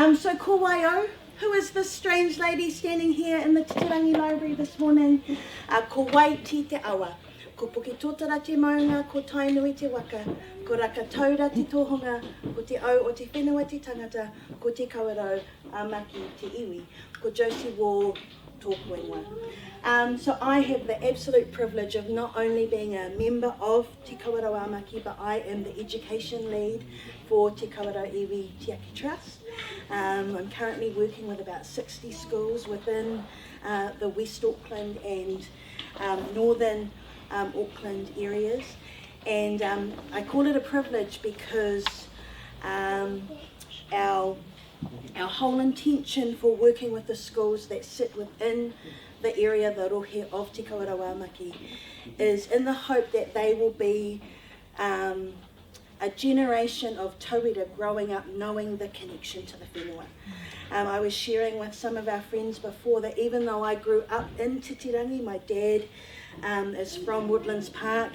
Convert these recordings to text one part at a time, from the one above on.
So ko waio, who is this strange lady standing here in the Titirangi Library this morning? Ko wai ti te awa, ko puki tōtara te maunga, ko tainui te waka, ko raka taura te tohunga, ko te au o te whenua te tangata, ko te kawerau, a Maki te iwi, ko Josie tōku whenua. So I have the absolute privilege of not only being a member of Te Kawerau a Maki, but I am the education lead for Te Kawerau Iwi Tiaki Trust. I'm currently working with about 60 schools within the West Auckland and Northern Auckland areas. And I call it a privilege because our whole intention for working with the schools that sit within the area, the rohe of Te Kawerau a Maki, is in the hope that they will be a generation of tauira growing up knowing the connection to the whenua. I was sharing with some of our friends before that even though I grew up in Titirangi, my dad is from Woodlands Park.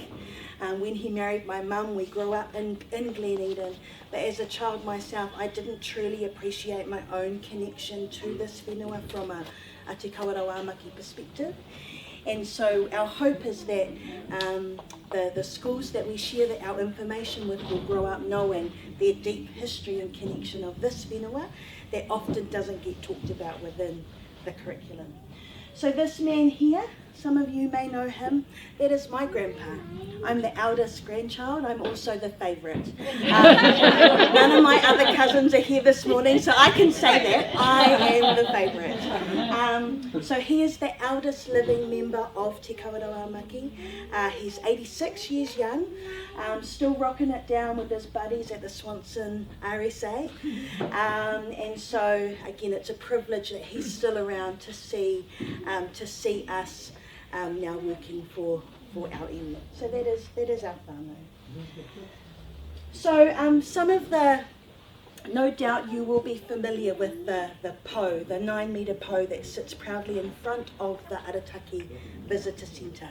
When he married my mum, we grew up in Glen Eden. But as a child myself, I didn't truly appreciate my own connection to this whenua from a Te Kawerau a Maki perspective. And so our hope is that the schools that we share our information with will grow up knowing their deep history and connection of this whenua that often doesn't get talked about within the curriculum. So this man here, some of you may know him, that is my grandpa. I'm the eldest grandchild, I'm also the favourite. None of my other cousins are here this morning, so I can say that, I am the favourite. So he is the eldest living member of Te Kawerau a Maki. He's 86 years young, still rocking it down with his buddies at the Swanson RSA. And so, again, it's a privilege that he's still around to see us now working for our iwi. So that is our whānau. So some of the, no doubt you will be familiar with the po, the 9-metre po that sits proudly in front of the Arataki Visitor Centre.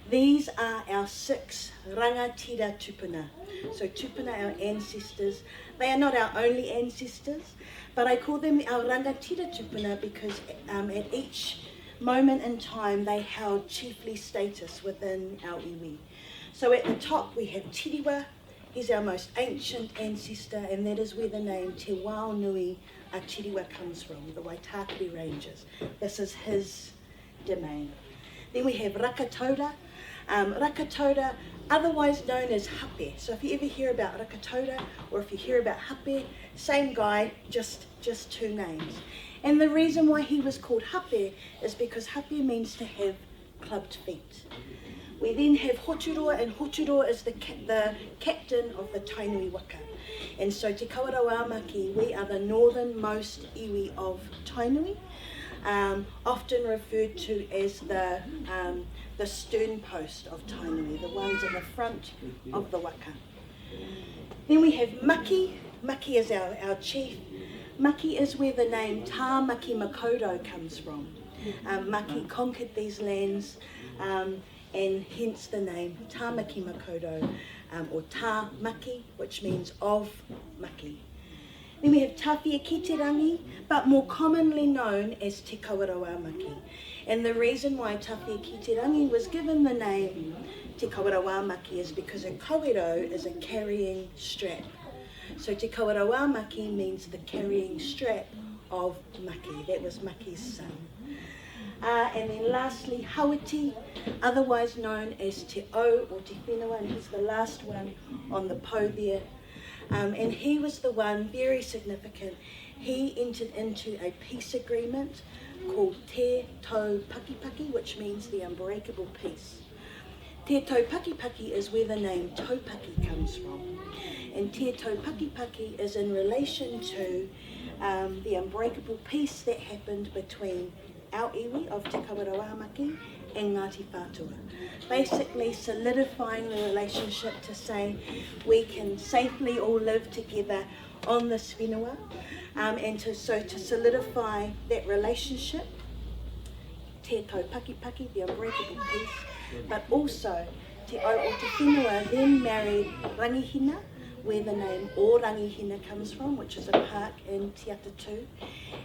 These are our 6 rangatira tupuna. So tupuna, our ancestors. They are not our only ancestors, but I call them our rangatira tupuna because at each moment in time they held chiefly status within our iwi. So at the top we have Tiriwa. He's our most ancient ancestor, and that is where the name Te Wao Nui a Tiriwa comes from, the Waitakere Ranges. This is his domain. Then we have Rakataura. Rakataura, otherwise known as Hape. So if you ever hear about Rakataura or if you hear about Hape, same guy, just 2 names. And the reason why he was called Hape is because Hape means to have clubbed feet. We then have Hoturoa, and Hoturoa is the captain of the Tainui Waka. And so Te Kawerau a Maki, we are the northernmost iwi of Tainui, often referred to as the stern post of Tainui, the ones in the front of the waka. Then we have Maki. Maki is our chief. Maki is where the name Tā Maki Makoto comes from. Maki conquered these lands, and hence the name Tā Maki Makoto, or Tā Maki, which means of Maki. Then we have Tawhia Titirangi, but more commonly known as Te Kawerau a Maki. And the reason why Tawhia Titirangi was given the name Te Kawerau a Maki is because a kawerau is a carrying strap. So Te Kawerau a Maki means the carrying strap of Maki. That was Maki's son. And then lastly, Hawati, otherwise known as Te O or Te Whenua, and he's the last one on the po there. And he was the one, very significant, he entered into a peace agreement called Te Tau Pakipaki, which means the unbreakable peace. Te Tau Pakipaki is where the name Taupaki comes from. And Te Tau Pakipaki is in relation to the unbreakable peace that happened between our iwi of Te Kawerau a Maki and Ngāti Whātua. Basically solidifying the relationship to say we can safely all live together on this whenua, and to solidify that relationship, Te Tau Pakipaki, the unbreakable peace, but also Te O o Te Whenua then married Rangihina, where the name Orangihina comes from, which is a park in Te Atatu.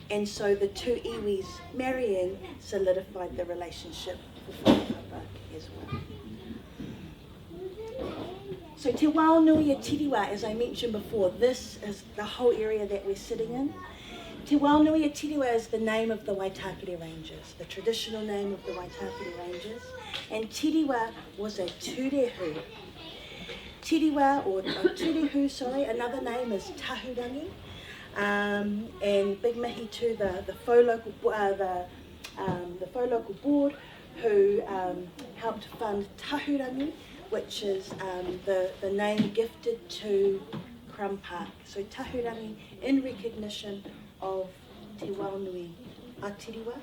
And so the two iwis marrying solidified the relationship for whakapapa as well. So Te Waonui a Tiriwa, as I mentioned before, this is the whole area that we're sitting in. Te Waonui a Tiriwa is the name of the Waitakere Ranges, the traditional name of the Waitakere Ranges. And Tiriwa was a turehu. Tiriwa, or turehu, sorry, another name is Tahurangi. And big mihi to the faux local board who helped fund Tahurangi, which is the name gifted to Crum Park. So Tahurangi in recognition of Te Waonui a Tiriwa.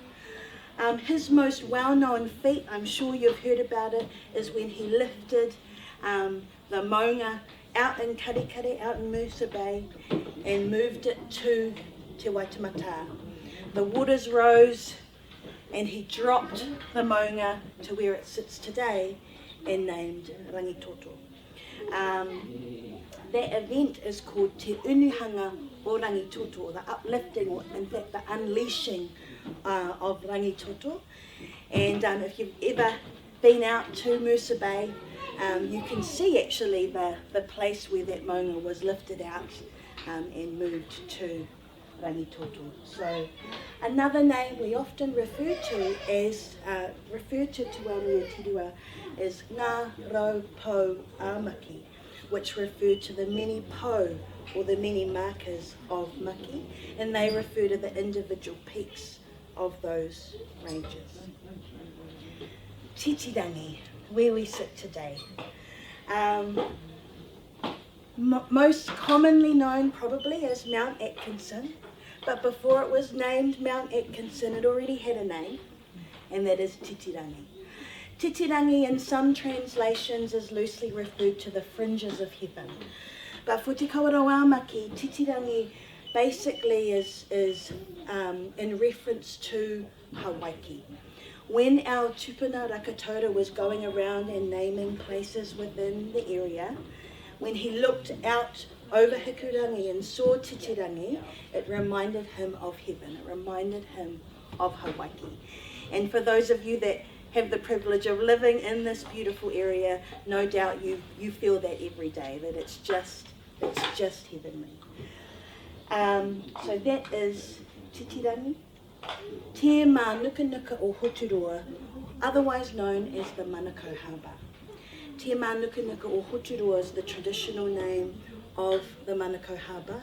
His most well-known feat, I'm sure you've heard about it, is when he lifted the maunga out in Karikare, out in Musa Bay, and moved it to Te Waitemata. The waters rose and he dropped the maunga to where it sits today and named Rangitoto. That event is called Te Unuhanga o Rangitoto, or the uplifting, or in fact the unleashing of Rangitoto. And if you've ever been out to Musa Bay, you can see actually the place where that maunga was lifted out and moved to Rangitoto. So another name we often refer to Te Waonui a Tiriwa is Ngā Rau Pou a Maki, which refer to the many pou, or the many markers of Maki, and they refer to the individual peaks of those ranges. Titirangi, where we sit today. Most commonly known probably as Mount Atkinson, but before it was named Mount Atkinson, it already had a name, and that is Titirangi. Titirangi in some translations is loosely referred to the fringes of heaven, but for Te Kawerau Maki, Titirangi basically is in reference to Hawaii. When our tupuna Rakatoura was going around and naming places within the area, when he looked out over Hikurangi and saw Titirangi, it reminded him of heaven, it reminded him of Hawaii. And for those of you that have the privilege of living in this beautiful area, no doubt you feel that every day, that it's just heavenly. So that is Titirangi. Te mā nuka nuka o Hoturoa, otherwise known as the Manukau Harbour. Te mā nuka nuka o Hoturoa is the traditional name of the Manukau Harbour.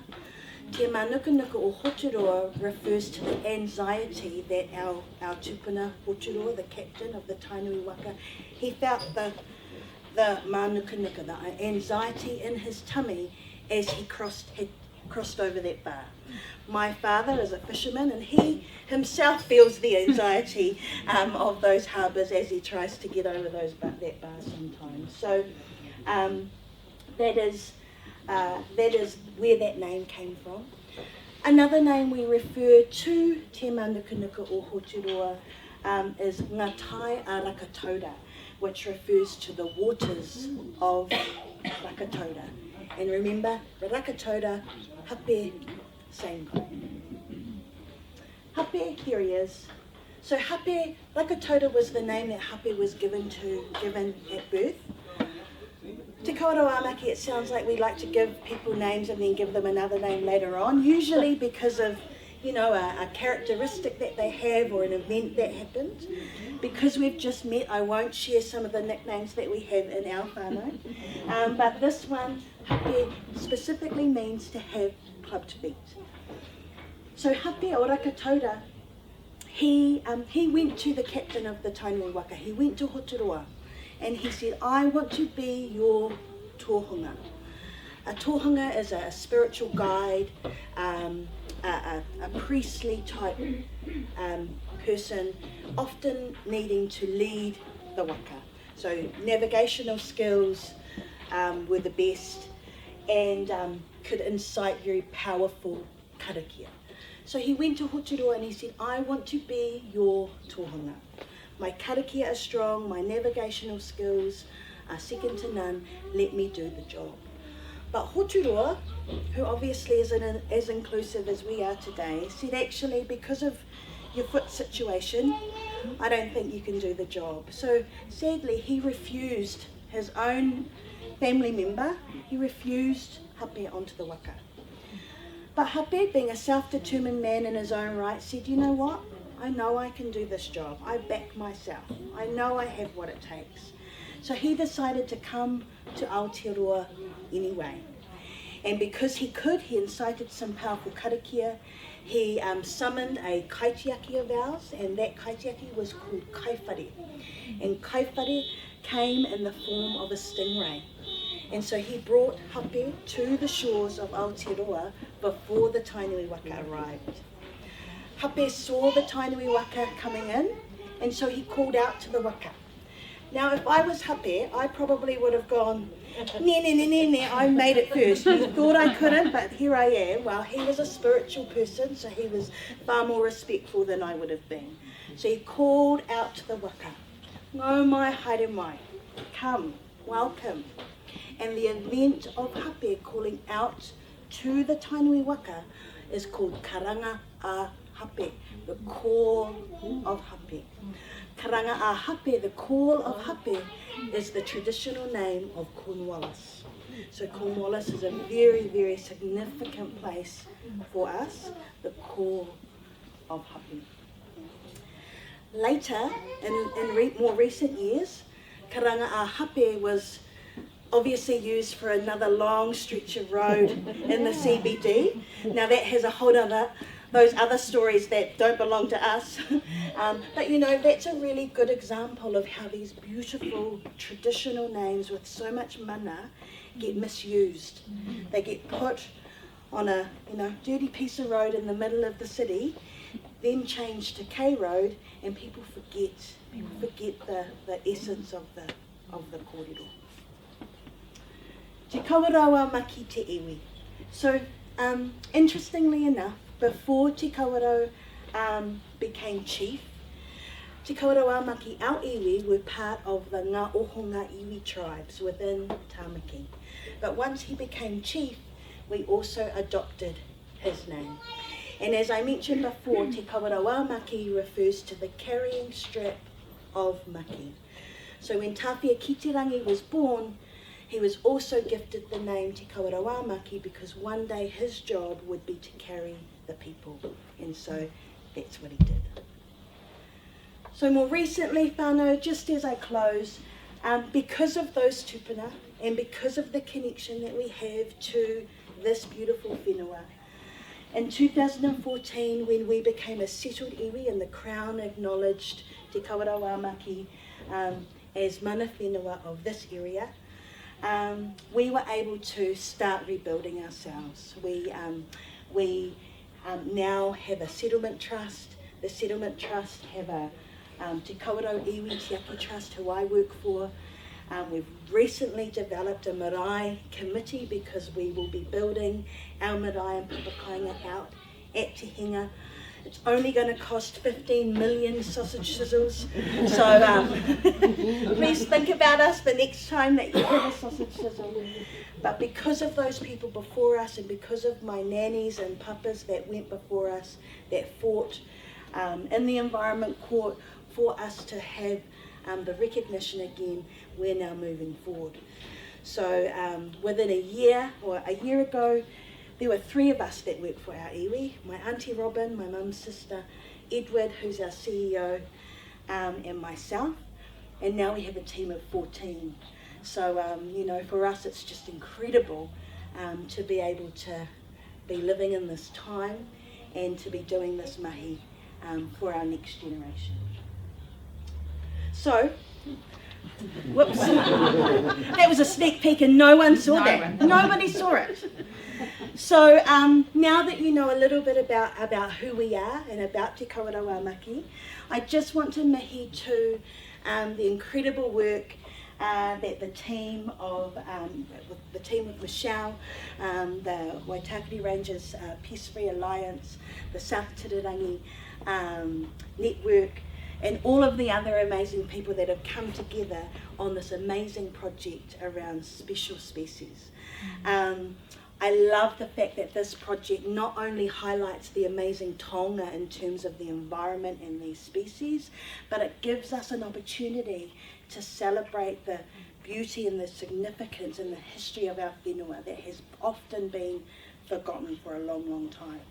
Te mā nuka nuka o Hoturoa refers to the anxiety that our tupuna Hoturoa, the captain of the Tainui Waka, he felt the mā nuka nuka, the anxiety in his tummy as he crossed over that bar. My father is a fisherman, and he himself feels the anxiety of those harbours as he tries to get over that bar sometimes. So that is where that name came from. Another name we refer to Te mā nuka nuka o Hoturoa is Ngā Tai a Rakatoura, which refers to the waters of Rakatoura. And remember, the Rakatoura, Hape, same guy. Hape, here he is. So Hape, Rakatoura was the name that Hape was given at birth. Te Kawerau Maki, it sounds like we like to give people names and then give them another name later on, usually because of, a characteristic that they have or an event that happened. Because we've just met, I won't share some of the nicknames that we have in our whānau. But this one, Hape, specifically means to have clubbed feet. So Hape o Rakatoura, he went to the captain of the Tainui Waka, he went to Hoturoa, and he said, I want to be your tohunga. A tohunga is a spiritual guide, a priestly type person, often needing to lead the waka. So navigational skills were the best, and could incite very powerful karakia. So he went to Hoturoa and he said, I want to be your tohunga. My karakia are strong, my navigational skills are second to none, let me do the job. But Hoturoa, who obviously isn't as inclusive as we are today, said actually because of your foot situation, I don't think you can do the job. So sadly he refused his own family member, he refused Hape onto the waka. But Hape, being a self-determined man in his own right, said, you know what? I know I can do this job. I back myself. I know I have what it takes. So he decided to come to Aotearoa anyway. And because he could, he incited some powerful karakia. He summoned a kaitiaki of ours, and that kaitiaki was called kaiwhare. And kaiwhare came in the form of a stingray. And so he brought Hape to the shores of Aotearoa before the Tainui Waka arrived. Hape saw the Tainui Waka coming in, and so he called out to the waka. Now, if I was Hape, I probably would have gone, I made it first. You thought I couldn't, but here I am. Well, he was a spiritual person, so he was far more respectful than I would have been. So he called out to the waka, "Ngau mai haere mai, come, welcome." And the event of Hape calling out to the Tainui Waka is called Karanga a Hape, the call of Hape. Karanga a Hape, the call of Hape, is the traditional name of Cornwallis. So Cornwallis is a very, very significant place for us, the call of Hape. Later, in more recent years, Karanga a Hape was obviously used for another long stretch of road in the CBD. Now that has a whole other, those other stories that don't belong to us. But you know, that's a really good example of how these beautiful traditional names with so much mana get misused. They get put on a dirty piece of road in the middle of the city, then changed to K Road, and people forget the essence of the kōrero. Te Kawerau Maki te iwi. So, interestingly enough, before Te Kawerau became chief, Te Kawerau Maki, our iwi, were part of the Ngā Ohonga iwi tribes within Tāmaki. But once he became chief, we also adopted his name. And as I mentioned before, Te Kawerau Maki refers to the carrying strap of Maki. So when Tāwhia Titirangi was born, he was also gifted the name Te Kawerau Maki because one day his job would be to carry the people. And so that's what he did. So more recently, whānau, just as I close, because of those tupuna and because of the connection that we have to this beautiful whenua, in 2014, when we became a settled iwi and the Crown acknowledged Te Kawerau Maki as mana whenua of this area, we were able to start rebuilding ourselves. We now have a settlement trust. The settlement trust have a Te Kawerau Iwi Te Aki Trust, who I work for. We've recently developed a marae committee because we will be building our marae and papakainga out at Te Hinga. It's only going to cost 15 million sausage sizzles. So please think about us the next time that you have a sausage sizzle. But because of those people before us and because of my nannies and papas that went before us, that fought in the Environment Court for us to have the recognition again, we're now moving forward. So within a year ago, there were 3 of us that worked for our iwi, my auntie Robin, my mum's sister, Edward, who's our CEO, and myself. And now we have a team of 14. So, for us it's just incredible to be able to be living in this time and to be doing this mahi for our next generation. So, whoops, that was a sneak peek and no one saw that. Nobody saw it. So now that you know a little bit about who we are and about Te Kawerau Maki, I just want to mihi to the incredible work that the team of Michelle, the Waitakere Rangers Peace Free Alliance, the South Titirangi Network, and all of the other amazing people that have come together on this amazing project around special species. I love the fact that this project not only highlights the amazing taonga in terms of the environment and these species, but it gives us an opportunity to celebrate the beauty and the significance and the history of our whenua that has often been forgotten for a long, long time.